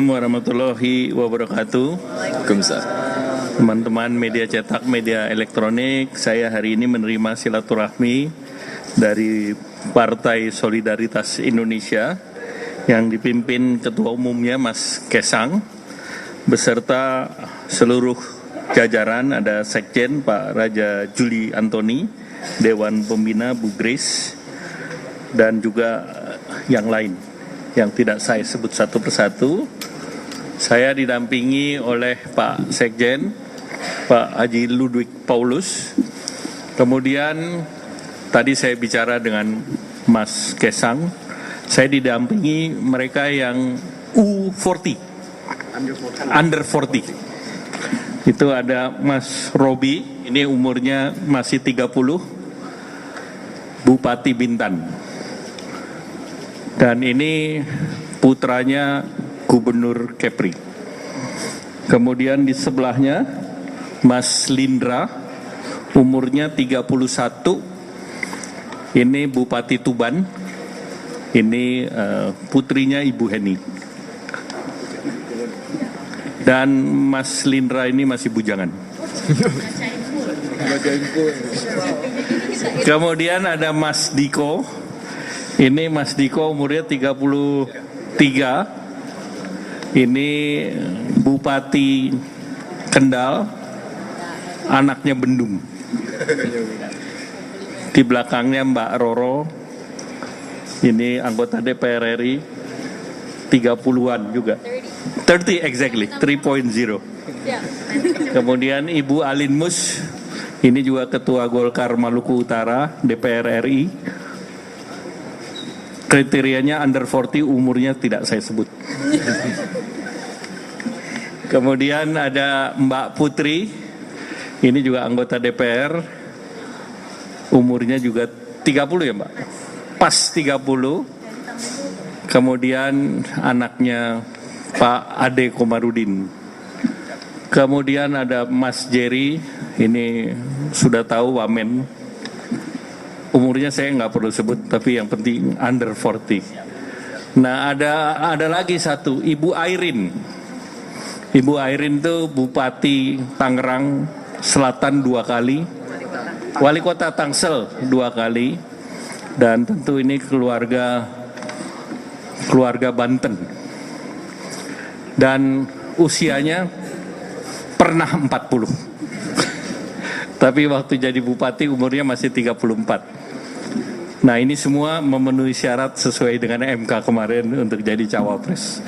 Assalamualaikum warahmatullahi wabarakatuh. Waalaikumsalam. Teman-teman media cetak, media elektronik, saya hari ini menerima silaturahmi dari Partai Solidaritas Indonesia yang dipimpin Ketua Umumnya Mas Kesang beserta seluruh jajaran, ada Sekjen Pak Raja Juli Antoni, Dewan Pembina Bu Grace, dan juga yang lain yang tidak saya sebut satu persatu. Saya didampingi oleh Pak Sekjen, Pak Haji Ludwig Paulus. Kemudian tadi saya bicara dengan Mas Kesang, saya didampingi mereka yang U40, under 40. Itu ada Mas Robi, ini umurnya masih 30, Bupati Bintan. Dan ini putranya Gubernur Kepri. Kemudian di sebelahnya Mas Lindra, umurnya 31, ini Bupati Tuban. Ini putrinya Ibu Heni. Dan Mas Lindra ini masih bujangan. Kemudian ada Mas Diko. Ini Mas Diko umurnya 33. Ini Bupati Kendal, anaknya Bendung. Di belakangnya Mbak Roro. Ini anggota DPR RI, 30-an juga. 30 exactly, 3.0. Kemudian Ibu Alin Mus, ini juga Ketua Golkar Maluku Utara, DPR RI. Kriterianya under 40, umurnya tidak saya sebut. Kemudian ada Mbak Putri, ini juga anggota DPR, umurnya juga 30 ya Mbak? Pas 30. Kemudian anaknya Pak Ade Komarudin. Kemudian ada Mas Jerry, ini sudah tahu wamen. Umurnya saya nggak perlu sebut, tapi yang penting under 40. Nah ada lagi satu, Ibu Airin. Ibu Airin itu Bupati Tangerang Selatan 2 kali, Wali Kota Tangsel 2 kali, dan tentu ini keluarga Banten. Dan usianya pernah 40. Tapi waktu jadi bupati umurnya masih 34. Nah ini semua memenuhi syarat sesuai dengan MK kemarin untuk jadi cawapres.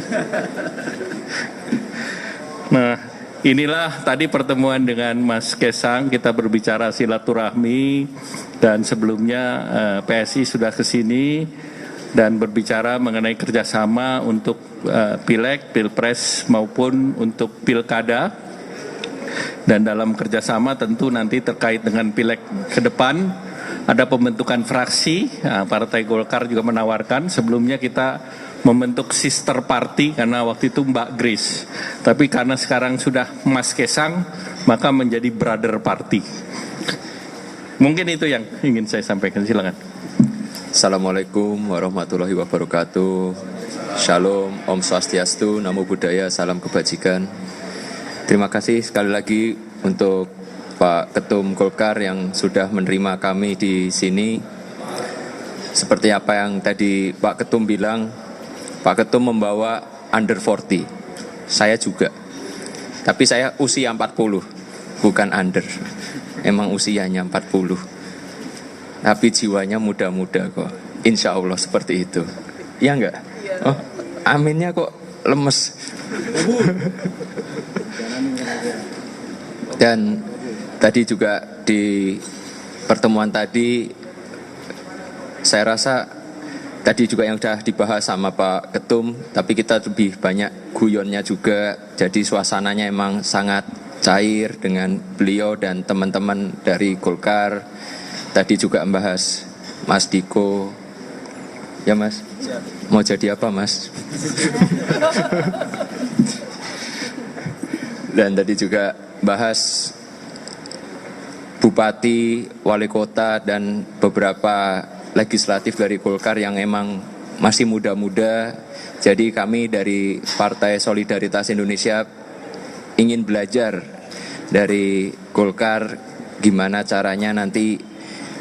Nah inilah tadi pertemuan dengan Mas Kesang, kita berbicara silaturahmi, dan sebelumnya PSI sudah ke sini dan berbicara mengenai kerjasama untuk Pileg, Pilpres maupun untuk Pilkada. Dan dalam kerjasama tentu nanti terkait dengan Pileg ke depan, ada pembentukan fraksi. Nah, Partai Golkar juga menawarkan, sebelumnya kita membentuk sister party karena waktu itu Mbak Grace. Tapi karena sekarang sudah Mas Kesang, maka menjadi brother party. Mungkin itu yang ingin saya sampaikan, silakan. Assalamualaikum warahmatullahi wabarakatuh. Shalom, Om Swastiastu, Namo Buddhaya, salam kebajikan. Terima kasih sekali lagi untuk Pak Ketum Golkar yang sudah menerima kami di sini. Seperti apa yang tadi Pak Ketum bilang, Pak Ketum membawa under 40. Saya juga. Tapi saya usia 40, bukan under. Emang usianya 40. Tapi jiwanya muda-muda kok. Insya Allah seperti itu. Iya enggak? Oh, aminnya kok lemes. Dan tadi juga di pertemuan tadi, saya rasa tadi juga yang sudah dibahas sama Pak Ketum, tapi kita lebih banyak guyonnya juga. Jadi suasananya emang sangat cair dengan beliau dan teman-teman dari Golkar. Tadi juga membahas Mas Diko. Ya Mas? Mau jadi apa Mas? Dan tadi juga bahas bupati, wali kota, dan beberapa legislatif dari Golkar yang emang masih muda-muda, Jadi kami dari Partai Solidaritas Indonesia ingin belajar dari Golkar gimana caranya nanti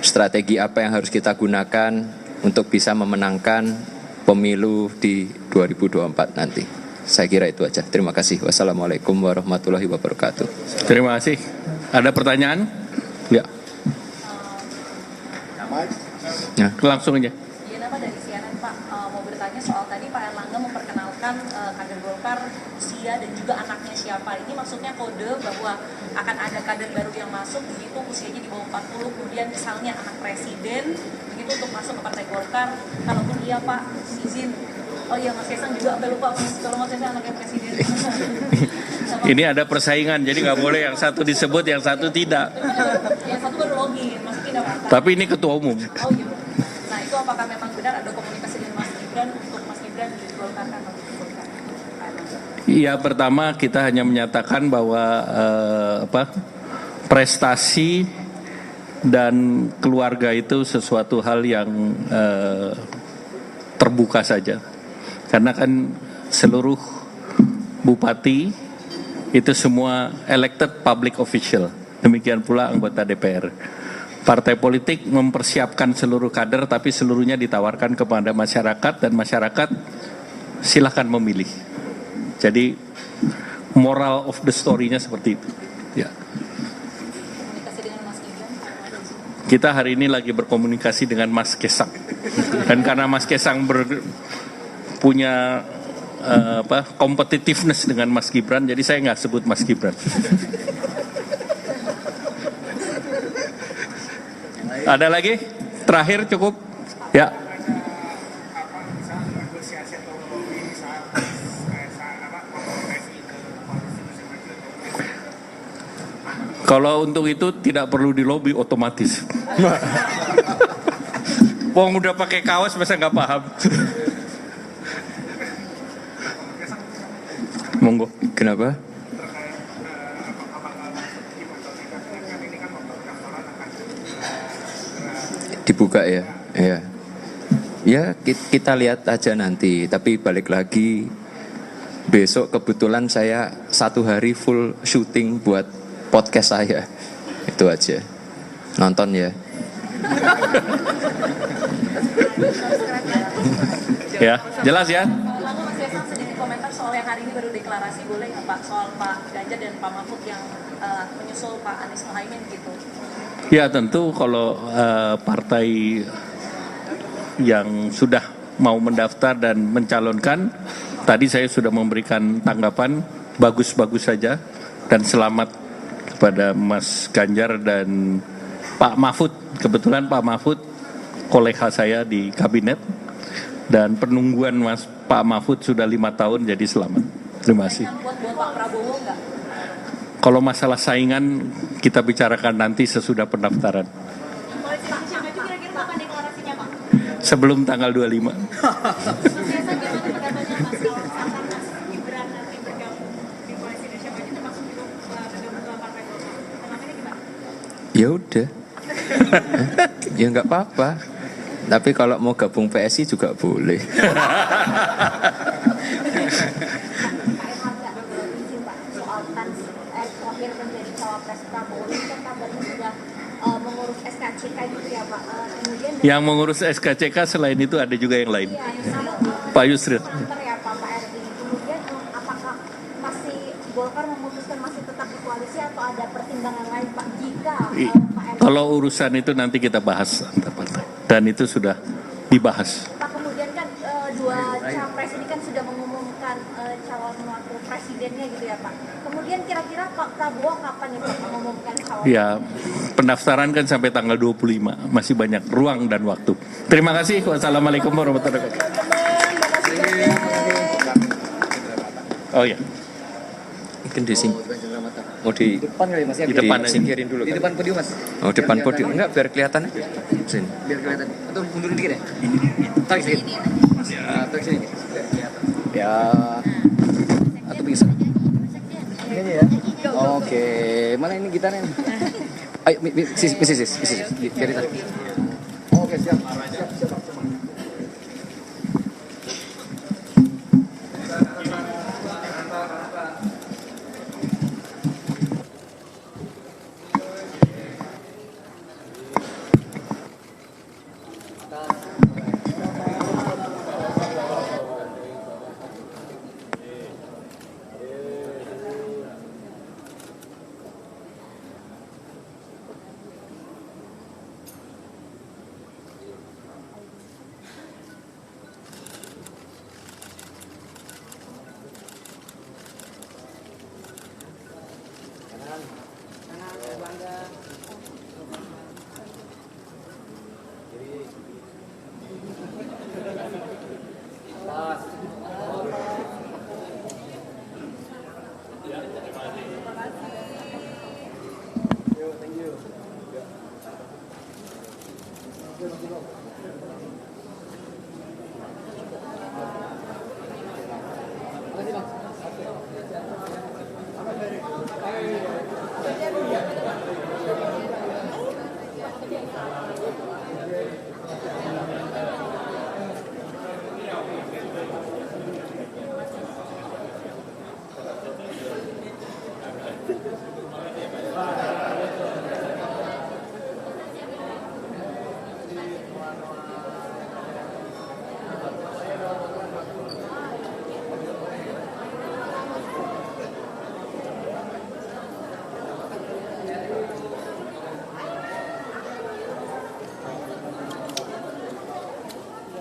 strategi apa yang harus kita gunakan untuk bisa memenangkan pemilu di 2024 nanti. Saya kira itu aja. Terima kasih. Wassalamualaikum warahmatullahi wabarakatuh. Terima kasih. Ada pertanyaan? Ya. Langsung aja. Iya, nama dari CNN Pak, mau bertanya soal tadi Pak Erlangga memperkenalkan kader Golkar, usia dan juga anaknya siapa. Ini maksudnya kode bahwa akan ada kader baru yang masuk, begitu usianya di bawah 40, kemudian misalnya anak presiden, begitu untuk masuk ke Partai Golkar. Kalaupun iya Pak, izin. Oh iya, Mas Kaisang juga sampai lupa, kalau Mas Kaisang anaknya presiden. Ini ada persaingan, jadi nggak boleh yang satu disebut, yang satu tidak. Yang satu baru login, maksudnya tidak Pak. Tapi ini ketua umum. Oh iya. Nah itu apakah memang benar ada komunikasi dengan Mas Gibran untuk Mas Gibran di Golkar atau di Golkar? Iya, pertama kita hanya menyatakan bahwa prestasi dan keluarga itu sesuatu hal yang terbuka saja. Karena kan seluruh bupati itu semua elected public official. Demikian pula anggota DPR. Partai politik mempersiapkan seluruh kader, tapi seluruhnya ditawarkan kepada masyarakat, dan masyarakat silahkan memilih. Jadi moral of the story-nya seperti itu. Ya. Komunikasi dengan Mas Gibran? Kita hari ini lagi berkomunikasi dengan Mas Kaisang. Dan karena Mas Kaisang punya competitiveness dengan Mas Gibran, jadi saya nggak sebut Mas Gibran. Ada lagi? Terakhir cukup? Ya. Kalau untuk itu tidak perlu dilobi, otomatis. Wong udah pakai kaos masa nggak paham. Monggo. Kenapa? Dibuka ya, ya. Ya kita lihat aja nanti. Tapi balik lagi, besok kebetulan saya 1 hari full syuting buat podcast saya. Itu aja. Nonton ya. Ya, jelas ya. Lalu Mas Kaisang sedikit komentar soal yang hari ini baru deklarasi, boleh nggak Pak, soal Pak Ganjar dan Pak Mahfud yang menyusul Pak Anies Mohaimin gitu? Ya tentu kalau partai yang sudah mau mendaftar dan mencalonkan, tadi saya sudah memberikan tanggapan bagus-bagus saja, dan selamat kepada Mas Ganjar dan Pak Mahfud. Kebetulan Pak Mahfud kolega saya di kabinet, dan penungguan Pak Mahfud sudah 5 tahun, jadi selamat. Terima kasih. Buat Pak Prabowo nggak? Kalau masalah saingan kita bicarakan nanti sesudah pendaftaran. Koalisi Indonesia Maju kira-kira kapan deklarasinya Pak? Sebelum tanggal 25. Mas Kaisang gimana pendapatnya Mas kalau misalkan Mas Gibran nanti bergabung di Koalisi Indonesia Maju termasuk juga bergabung ke Partai Golkar? Tanggapannya gimana? Ya udah. Ya nggak apa-apa. Tapi kalau mau gabung PSI juga boleh. Terakhir menjadi cawapres Prabowo ini kan kabarnya sudah mengurus SKCK gitu ya Pak. Kemudian Yang mengurus SKCK selain itu ada juga yang lain. iya, yang sama Pak Yusril. Santer ya Pak RI. Kemudian apakah masih Golkar memutuskan masih tetap di koalisi atau ada pertimbangan lain Pak jika Pak RI? Kalau urusan itu nanti kita bahas antar partai. Dan itu sudah dibahas. Pak, kemudian kan dua capres ini kan sudah mengumumkan calon wakil presidennya gitu ya Pak. Kemudian kira-kira Pak Prabowo kapan nih Pak mengumumkan calon? Ya, pendaftaran kan sampai tanggal 25. Masih banyak ruang dan waktu. Terima kasih. Wassalamualaikum warahmatullahi wabarakatuh. Oh ya, Mungkin di sini. Mau di depan kali Mas ya. di depan aja. singkirin dulu. Di depan podium Mas. Oh, depan podium. Enggak, biar kelihatan aja. Sini. Biar kelihatan. Atau mundurin dikit ya? Tarik sedikit. Tarik sini. Ya. Atau bisa. Ini ya. Oke. Mana ini gitarnya? Ayo, sis. Biar ditarik.